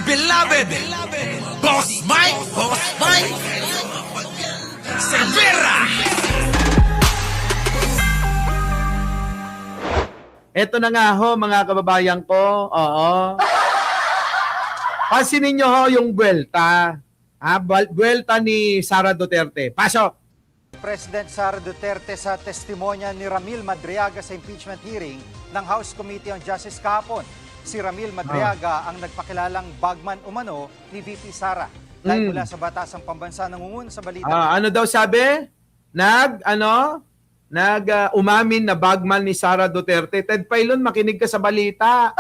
beloved Boss Mike Cervera. Eto na nga ho, mga kababayan ko. Oo. Pansinin nyo ho yung buwelta. Buwelta ni Sara Duterte. Pasok! President Sara Duterte sa testimonya ni Ramil Madriaga sa impeachment hearing ng House Committee on Justice kahapon. Si Ramil Madriaga ang nagpakilalang bagman umano ni VP Sara. Dahil mula sa Batasang Pambansa nangungun sa balita. Ano daw sabi? Umamin na bagman ni Sara Duterte. Ted Pailon, makinig ka sa balita.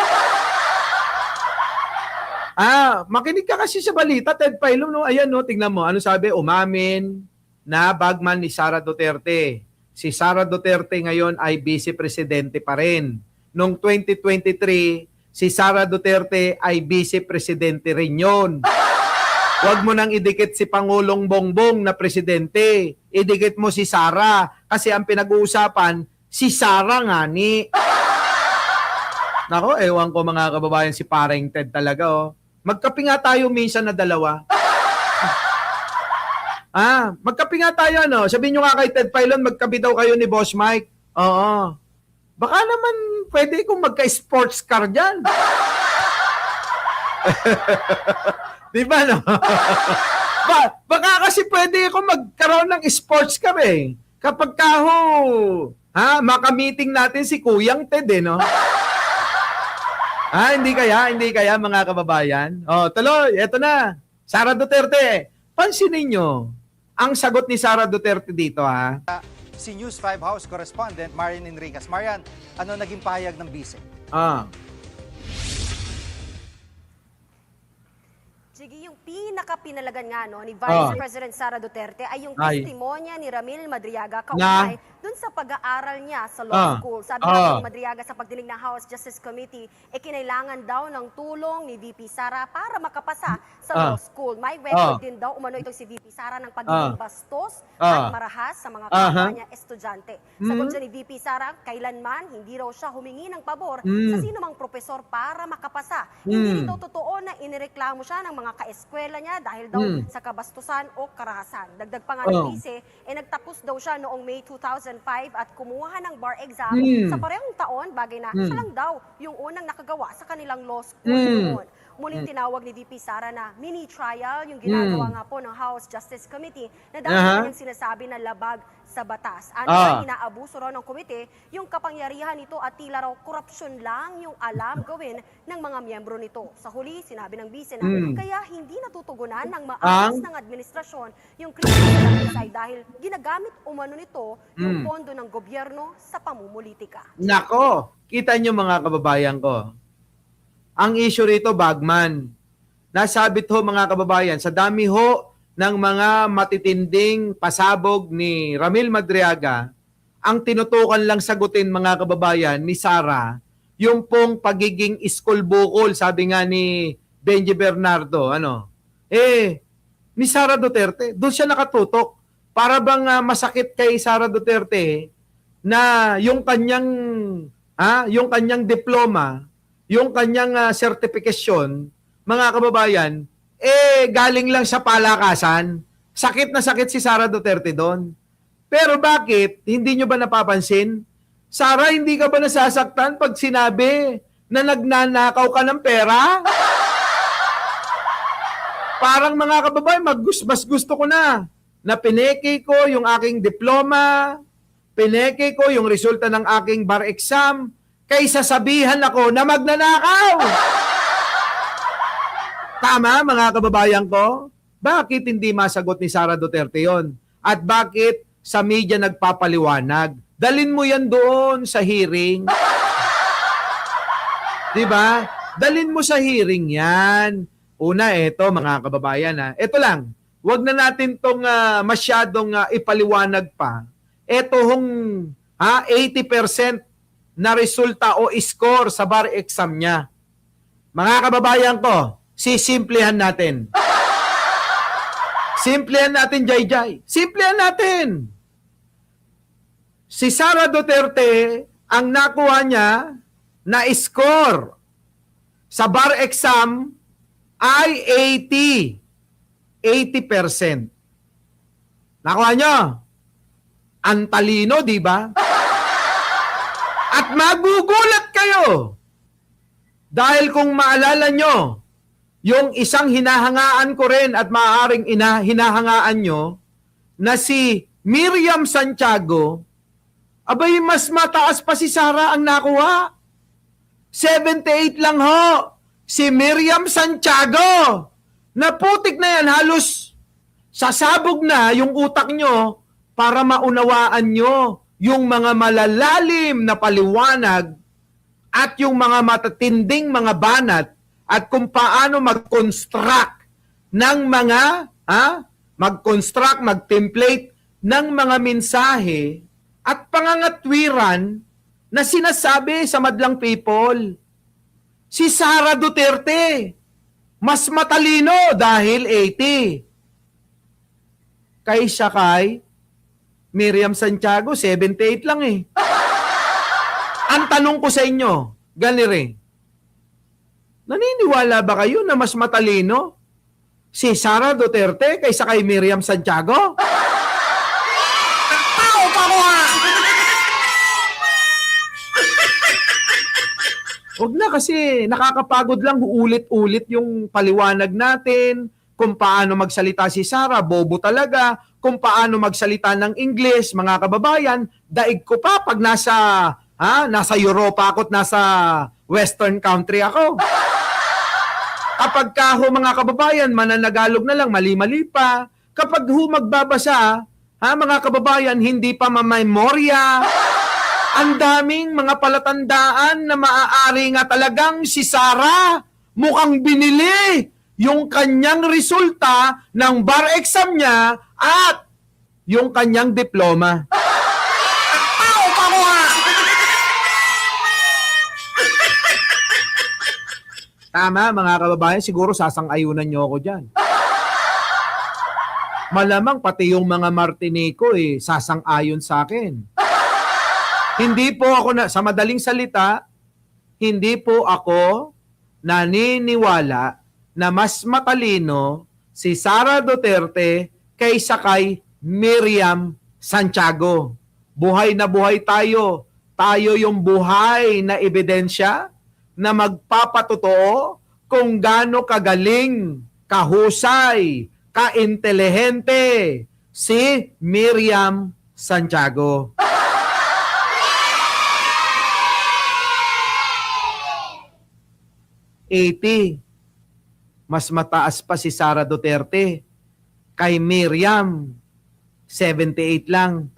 Makinig ka kasi sa balita, Ted Pailon. No? Ayan, no, tingnan mo. Ano sabi? Umamin na bagman ni Sara Duterte. Si Sara Duterte ngayon ay vice presidente pa rin. Noong 2023, si Sara Duterte ay vice presidente rin yun. Huwag mo nang idikit si Pangulong Bongbong na presidente. Idikit mo si Sara. Kasi ang pinag-uusapan, si Sara nga ni. Nako, ewan ko mga kababayan, si Paring Ted talaga. Oh. Magkape nga tayo minsan na dalawa. Magkape nga tayo, no? Sabihin nyo nga kay Ted Pailon, magkape daw kayo ni Boss Mike. Oo. Baka naman pwede kong magka-sports car dyan. Di ba, no? Baka kasi pwede ako magkaroon ng sports car eh. Kapag maka-meeting natin si Kuyang Ted eh, no? Hindi kaya mga kababayan. Tuloy, eto na. Sara Duterte, pansinin nyo ang sagot ni Sara Duterte dito, ha? Si News 5 House Correspondent Marian Enriquez. Marian, ano naging pahayag ng bise? Sige, yung pinaka-pinalagan nga ni Vice President Sara Duterte ay yung testimonya ni Ramil Madriaga kaugnay dun sa pag-aaral niya sa law school. Sabi ni Madriaga sa pagdinig ng House Justice Committee, kinailangan daw ng tulong ni VP Sara para makapasa sa law school. May record din daw umano itong si VP Sara ng pagiging bastos at marahas sa mga kapwa niya estudyante. Sagot dyan ni VP Sara, kailanman hindi raw siya humingi ng pabor sa sino mang profesor para makapasa. Hindi ito totoo na inireklamo siya ng mga kaeskwela niya dahil daw sa kabastusan o karahasan. Dagdag pa nga ni Vice, nagtapos daw siya noong May 2005 at kumuha ng bar exam sa parehong taon, bagay na siya lang daw yung unang nakagawa sa kanilang law school noon. Muling tinawag ni VP Sara na mini-trial yung ginagawa nga po ng House Justice Committee na dahil kanyang sinasabi na labag sa batas. Ano inaabuso raw ng komite yung kapangyarihan nito at tila raw korupsyon lang yung alam gawin ng mga miyembro nito. Sa huli, sinabi ng Vice na kaya hindi natutugunan ng maayos ng administrasyon yung krisis ng Isay dahil ginagamit umano nito yung pondo ng gobyerno sa pamumulitika. Nako, kita nyo mga kababayan ko. Ang issue rito, bagman. Nasabit ho mga kababayan, sa dami ho ng mga matitinding pasabog ni Ramil Madriaga, ang tinutukan lang sagutin mga kababayan ni Sara, yung pong pagiging school bukol, sabi nga ni Benji Bernardo, ni Sara Duterte, doon siya nakatutok. Para bang masakit kay Sara Duterte na yung kanyang diploma, yung kanyang sertifikasyon, mga kababayan, galing lang sa palakasan. Sakit na sakit si Sara Duterte doon. Pero bakit? Hindi nyo ba napapansin? Sara, hindi ka ba nasasaktan pag sinabi na nagnanakaw ka ng pera? Parang mga kababayan, mas gusto ko na pineke ko yung aking diploma, pineke ko yung resulta ng aking bar exam, kaysa sabihan ako na magnanakaw. Tama, mga kababayan ko? Bakit hindi masagot ni Sara Duterte yon? At bakit sa media nagpapaliwanag? Dalin mo yan doon sa hearing. Diba? Dalin mo sa hearing yan. Una, eto mga kababayan. Ito lang, wag na natin tong masyadong ipaliwanag pa. Ito hong 80% na resulta o score sa bar exam niya. Mga kababayan ko, sisimplehan natin. Simplehan natin, Jai. Simplehan natin. Si Sara Duterte, ang nakuha niya na score sa bar exam ay 80%. Nakuha nyo? Ang talino, di ba? At magugulat kayo. Dahil kung maalala nyo, yung isang hinahangaan ko rin at maaaring hinahangaan nyo, na si Miriam Santiago, abay mas mataas pa si Sara ang nakuha. 78 lang ho. Si Miriam Santiago. Naputik na yan, halos sasabog na yung utak nyo para maunawaan nyo yung mga malalalim na paliwanag at yung mga matatinding mga banat at kung paano mag-construct ng mga, mag-construct, mag-template ng mga mensahe at pangangatwiran na sinasabi sa madlang people. Si Sara Duterte, mas matalino dahil 80. Kaysa kay Miriam Santiago, 78 lang eh. Ang tanong ko sa inyo, ganire, naniniwala ba kayo na mas matalino si Sara Duterte kaysa kay Miriam Santiago? Tao pa ko ha! Huwag na kasi nakakapagod lang ulit-ulit yung paliwanag natin, kung paano magsalita si Sara, bobo talaga, kung paano magsalita ng English, mga kababayan, daig ko pa pag nasa Europa ako at nasa Western country ako. Kapag ka ho, mga kababayan, mananagalog na lang, mali-mali pa. Kapag ho magbabasa, mga kababayan, hindi pa mamemorya. Ang daming mga palatandaan na maaari nga talagang si Sara mukhang binili yung kanyang resulta ng bar exam niya at yung kanyang diploma. Tao pa ko ha! Tama, mga kababayan, siguro sasang-ayunan niyo ako dyan. Malamang pati yung mga Martinico sasang-ayon sa akin. Hindi po ako sa madaling salita, hindi po ako naniniwala na mas matalino si Sara Duterte kaysa kay Miriam Santiago. Buhay na buhay tayo. Tayo yung buhay na ebidensya na magpapatotoo kung gaano kagaling, kahusay, kaintelihente si Miriam Santiago. Mas mataas pa si Sara Duterte. Kay Miriam, 78 lang.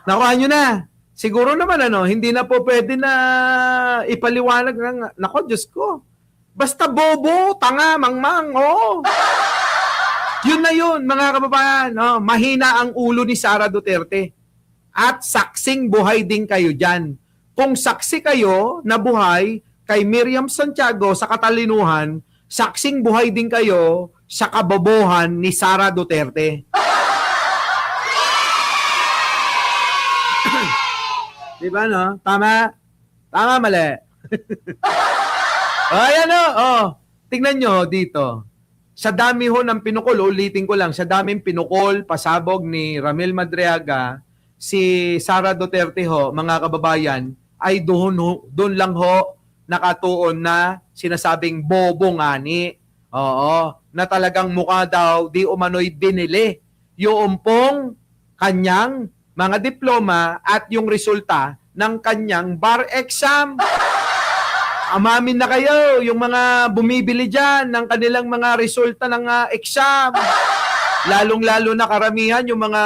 Nakuha nyo na. Siguro naman hindi na po pwede na ipaliwanag ng, nako, Diyos ko. Basta bobo, tanga, mangmang, Yun na yun, mga kababayan. Mahina ang ulo ni Sara Duterte. At saksing buhay din kayo dyan. Kung saksi kayo na buhay kay Miriam Santiago sa katalinuhan, saksing buhay din kayo sa kabobohan ni Sara Duterte. Diba, no? Tama? Tama, mali. Ayan, tingnan nyo dito. Sa dami ho ng pinukol, ulitin ko lang, sa daming pinukol, pasabog ni Ramil Madriaga, si Sara Duterte ho, mga kababayan, ay doon lang ho nakatuon na sinasabing bobo ngani. Oo, na talagang mukha daw di umano'y binili yung pong kanyang mga diploma at yung resulta ng kanyang bar exam. Amamin na kayo, yung mga bumibili dyan ng kanilang mga resulta ng exam. Lalong-lalo na karamihan yung mga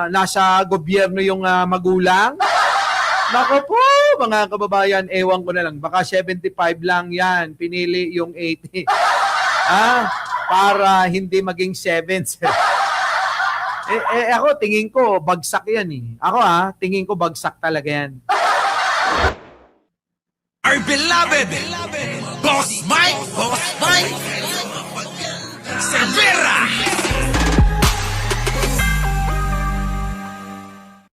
nasa gobyerno yung magulang. Nako po, mga kababayan, ewan ko na lang. Baka 75 lang yan. Pinili yung 80. Para hindi maging 7. Ako, tingin ko, bagsak yan eh. Ako tingin ko bagsak talaga yan. Our beloved Boss Mike Cervera.